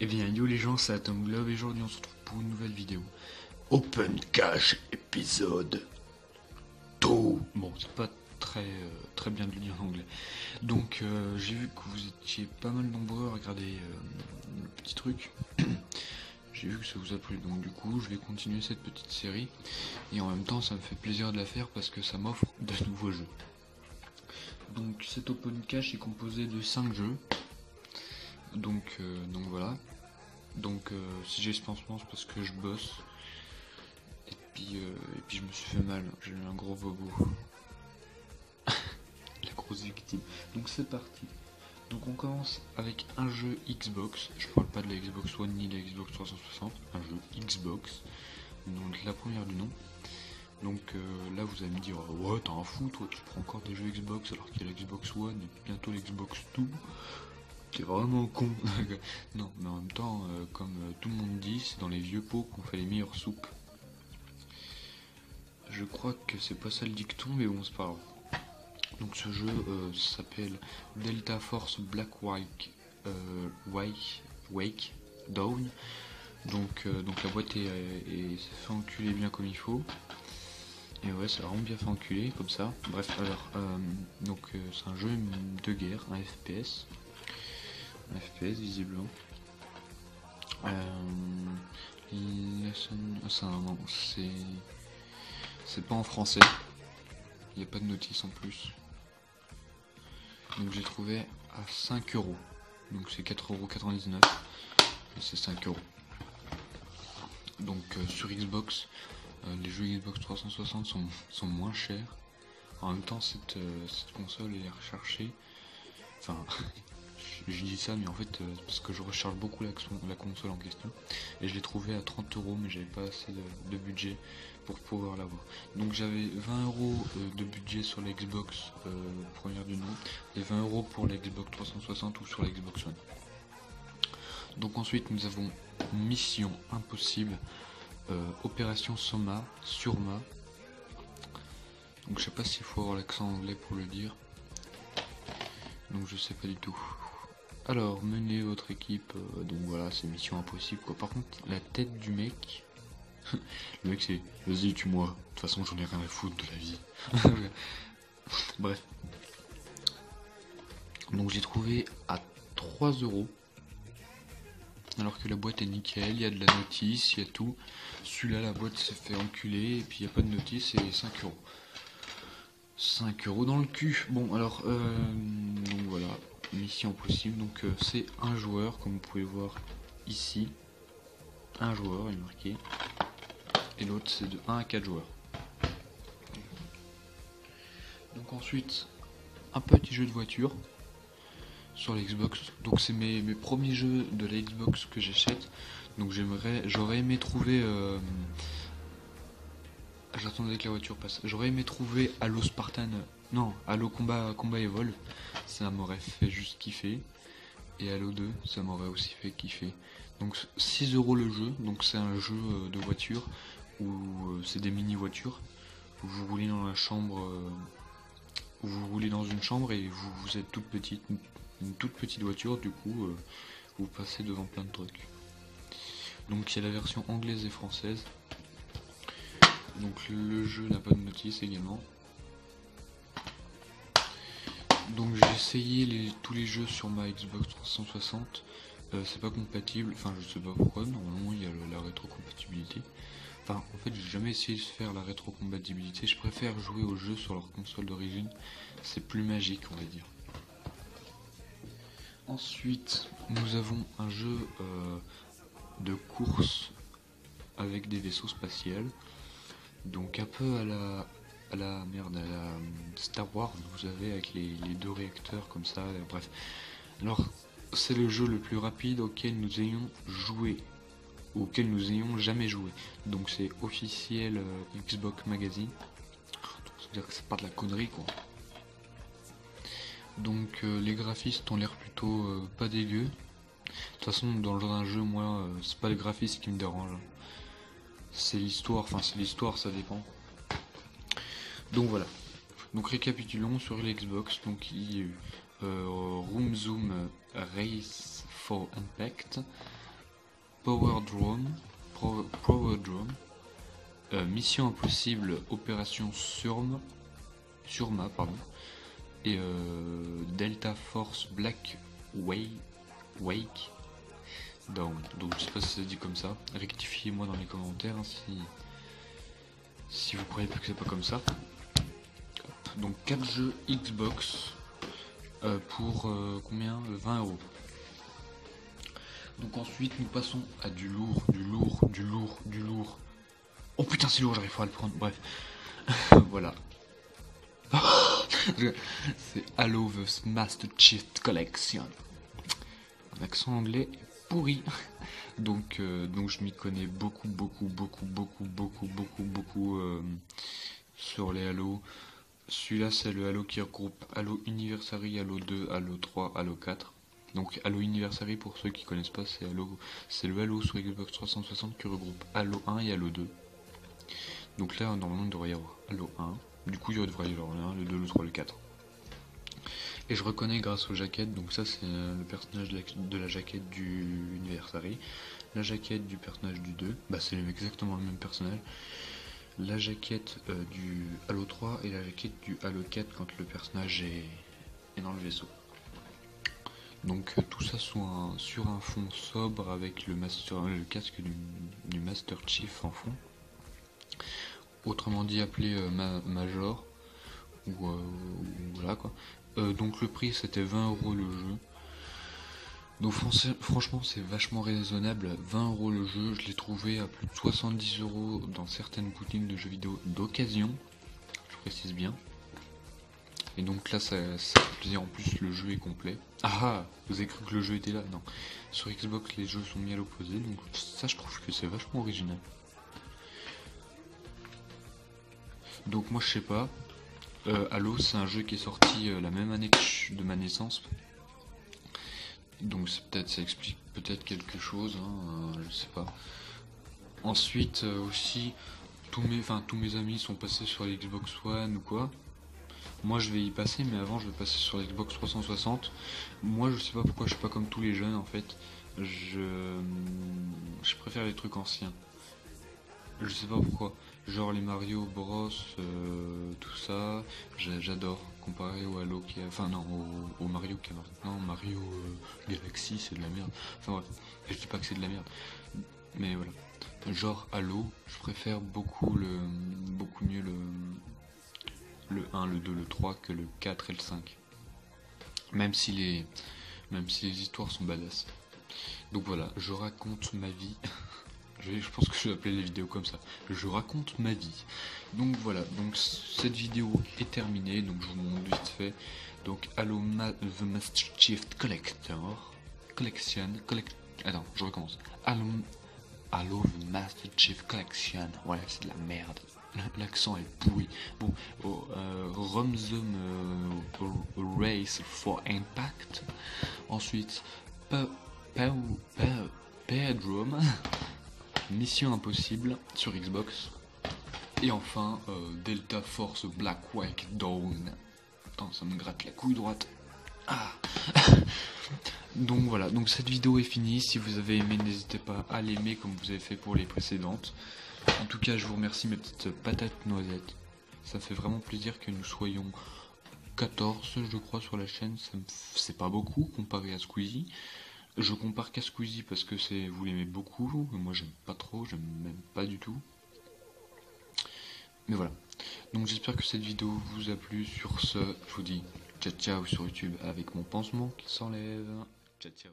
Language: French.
Eh bien, yo les gens, c'est Atom Globe et aujourd'hui on se retrouve pour une nouvelle vidéo. Open Cache épisode 2. Bon, c'est pas très bien de le dire en anglais. Donc, j'ai vu que vous étiez pas mal nombreux à regarder le petit truc. J'ai vu que ça vous a plu, donc du coup, je vais continuer cette petite série. Et en même temps, ça me fait plaisir de la faire parce que ça m'offre de nouveaux jeux. Donc, cet Open Cache est composé de 5 jeux. Donc voilà. Donc si j'ai ce pansement c'est parce que je bosse et puis je me suis fait mal, j'ai eu un gros bobo. La grosse victime. Donc c'est parti. Donc on commence avec un jeu Xbox, je parle pas de la Xbox One ni de la Xbox 360, un jeu Xbox, donc la première du nom. Donc là vous allez me dire ouais t'as un fou toi, tu prends encore des jeux Xbox alors qu'il y a la Xbox One et bientôt l'Xbox 2. T'es vraiment con. Non, mais en même temps, comme tout le monde dit, c'est dans les vieux pots qu'on fait les meilleures soupes. Je crois que c'est pas ça le dicton, mais bon, c'est pas grave. Donc ce jeu s'appelle Delta Force Black Wake Down. Donc la boîte est fait enculer bien comme il faut. Et ouais, ça a vraiment bien fait enculer comme ça. Bref, alors, c'est un jeu de guerre, un FPS. Visiblement. C'est pas en français. Il n'y a pas de notice en plus. Donc j'ai trouvé à 5 euros. Donc c'est 4,99 €. Et c'est 5 euros. Donc sur Xbox, les jeux Xbox 360 sont moins chers. En même temps, cette console est recherchée. Enfin, je dis ça, mais en fait, parce que je recharge beaucoup la console en question. Et je l'ai trouvé à 30 euros, mais j'avais pas assez de budget pour pouvoir l'avoir. Donc j'avais 20 euros de budget sur la Xbox première du nom, et 20 euros pour la Xbox 360 ou sur la Xbox One. Donc ensuite, nous avons Mission Impossible, Opération Surma. Donc je sais pas s'il faut avoir l'accent anglais pour le dire. Donc je sais pas du tout. Alors, menez votre équipe, donc voilà, c'est mission impossible quoi. Par contre, la tête du mec, le mec c'est, vas-y tue-moi, de toute façon j'en ai rien à foutre de la vie. Bref. Donc j'ai trouvé à 3 euros, alors que la boîte est nickel, il y a de la notice, il y a tout. Celui-là, la boîte s'est fait enculer, et puis il n'y a pas de notice, et 5 euros. 5 euros dans le cul. Bon alors, donc voilà. Mission possible, donc c'est un joueur, comme vous pouvez voir ici. Un joueur est marqué. Et l'autre c'est de 1 à 4 joueurs. Donc ensuite, un petit jeu de voiture sur l'Xbox. Donc c'est mes premiers jeux de la Xbox que j'achète. Donc j'aurais aimé trouver... J'attendais que la voiture passe. J'aurais aimé trouver Halo Spartan... Non, Halo Combat Evolve. Ça m'aurait fait juste kiffer. Et Halo 2, ça m'aurait aussi fait kiffer. Donc 6 euros le jeu, donc c'est un jeu de voiture où c'est des mini voitures où vous roulez dans la chambre, où vous roulez dans une chambre et vous êtes toute petite, une toute petite voiture, du coup vous passez devant plein de trucs. Donc il y a la version anglaise et française. Donc le jeu n'a pas de notice également. Donc j'ai essayé tous les jeux sur ma Xbox 360, c'est pas compatible, enfin je sais pas pourquoi, normalement il y a la rétrocompatibilité. Enfin en fait j'ai jamais essayé de faire la rétrocompatibilité, je préfère jouer aux jeux sur leur console d'origine, c'est plus magique on va dire. Ensuite nous avons un jeu de course avec des vaisseaux spatials, donc un peu à la Star Wars, vous avez avec les deux réacteurs comme ça, bref. Alors, c'est le jeu le plus rapide auquel nous ayons joué, ou auquel nous ayons jamais joué. Donc c'est officiel Xbox Magazine. C'est-à-dire que c'est pas de la connerie quoi. Donc les graphistes ont l'air plutôt pas dégueux. De toute façon, dans le genre d'un jeu, moi, c'est pas le graphisme qui me dérange. C'est l'histoire, enfin c'est l'histoire, ça dépend. Donc voilà. Donc récapitulons sur l'Xbox. Donc il y a eu Room Zoom Race for Impact, Power Drone, Power Drone, Mission Impossible, Opération Surma, pardon, et Delta Force Black Wake Down. Donc je sais pas si ça se dit comme ça. Rectifiez-moi dans les commentaires hein, si vous croyez que c'est pas comme ça. Donc 4 jeux Xbox pour combien 20 €. Donc ensuite nous passons à du lourd. Oh putain c'est lourd, j'arrive pas à le prendre, bref. Voilà. C'est Halo The Master Chief Collection. Un accent anglais pourri. Donc je m'y connais beaucoup sur les Halo. Celui-là c'est le Halo qui regroupe Halo Anniversary, Halo 2, Halo 3, Halo 4. Donc Halo Anniversary pour ceux qui connaissent pas c'est le Halo sur Xbox 360 qui regroupe Halo 1 et Halo 2. Donc là normalement il devrait y avoir Halo 1. Du coup il devrait y avoir le 1, le 2, le 3, le 4. Et je reconnais grâce aux jaquettes, donc ça c'est le personnage de la jaquette du Anniversary. La jaquette du personnage du 2, bah c'est exactement le même personnage. La jaquette du Halo 3 et la jaquette du Halo 4 quand le personnage est dans le vaisseau. Donc tout ça sur un fond sobre avec le casque du Master Chief en fond. Autrement dit appelé Major. Ou voilà quoi. Donc le prix c'était 20 € le jeu. Donc franchement c'est vachement raisonnable. 20 € le jeu, je l'ai trouvé à plus de 70 € dans certaines boutiques de jeux vidéo d'occasion. Je précise bien. Et donc là ça fait plaisir, en plus le jeu est complet. Ah, vous avez cru que le jeu était là? Non. Sur Xbox les jeux sont mis à l'opposé, donc ça je trouve que c'est vachement original. Donc moi je sais pas. Halo c'est un jeu qui est sorti la même année de ma naissance. Donc ça explique peut-être quelque chose, hein, je sais pas. Ensuite aussi tous mes amis sont passés sur les Xbox One ou quoi. Moi je vais y passer, mais avant je vais passer sur l'Xbox 360. Moi je sais pas pourquoi je suis pas comme tous les jeunes en fait. Je préfère les trucs anciens. Je sais pas pourquoi. Genre les Mario Bros, tout ça, j'adore. Comparé au Halo qui est... Enfin non, au Mario qui est maintenant. Mario Galaxy c'est de la merde. Enfin bref, je dis pas que c'est de la merde. Mais voilà. Genre Halo, je préfère beaucoup mieux le 1, le 2, le 3 que le 4 et le 5. Même si les histoires sont badass. Donc voilà, je raconte ma vie. Je pense que je vais appeler les vidéos comme ça. Je raconte ma vie. Donc voilà, donc cette vidéo est terminée. Donc je vous montre vite fait. Donc Halo The Master Chief Collection. Attends, je recommence. Halo The Master Chief Collection. Ouais, c'est de la merde. L'accent est pourri. Bon, Ransom Race for Impact. Ensuite, Pedrum. Mission Impossible sur Xbox. Et enfin Delta Force Black Wake Down. Attends, ça me gratte la couille droite. Ah. Donc voilà, donc cette vidéo est finie. Si vous avez aimé, n'hésitez pas à l'aimer comme vous avez fait pour les précédentes. En tout cas je vous remercie mes petites patates noisettes. Ça fait vraiment plaisir que nous soyons 14 je crois sur la chaîne. C'est pas beaucoup comparé à Squeezie. Je compare qu'à Squeezie parce que vous l'aimez beaucoup, moi j'aime pas trop, j'aime même pas du tout. Mais voilà. Donc j'espère que cette vidéo vous a plu. Sur ce, je vous dis ciao ciao sur YouTube avec mon pansement qui s'enlève. Ciao ciao.